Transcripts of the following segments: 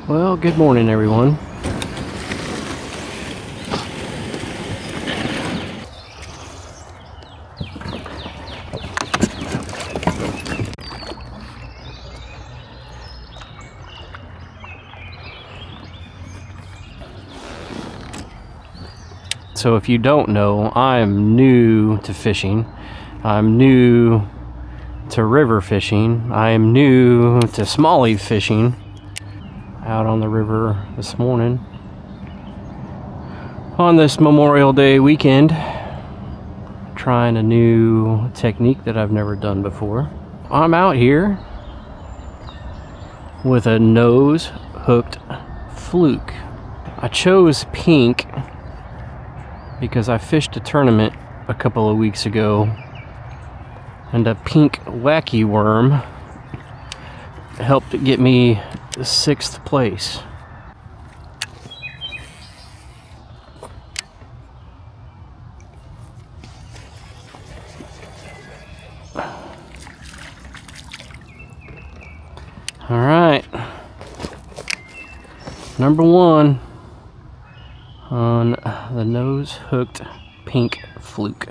Well, good morning, everyone. So if you don't know, I am new to fishing. I'm new to river fishing. I am new to smallie fishing. Out on the river this morning on this Memorial Day weekend, trying a new technique that I've never done before. I'm out here with a nose hooked fluke. I chose pink because I fished a tournament a couple of weeks ago and a pink wacky worm helped get me 6th place. All right, number 1 on the nose hooked pink fluke.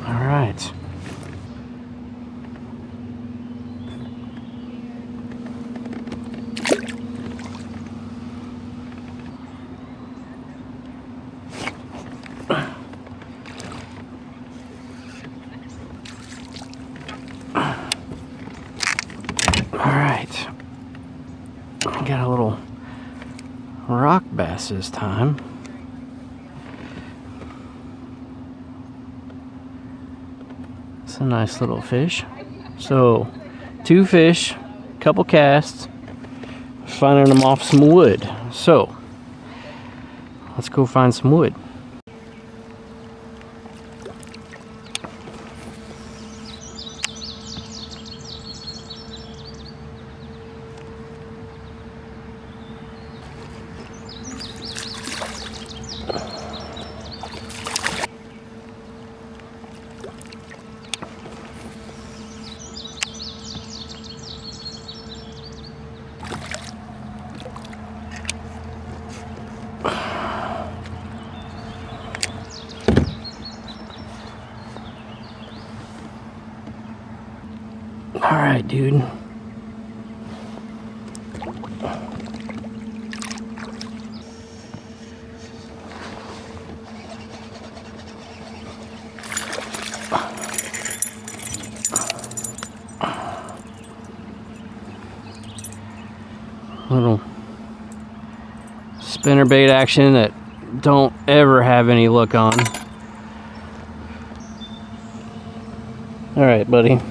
All right. Alright, I got a little rock bass this time. It's a nice little fish. So, 2 fish, couple casts, finding them off some wood. So, let's go find some wood. All right, dude. Little spinnerbait action that don't ever have any luck on. All right, buddy.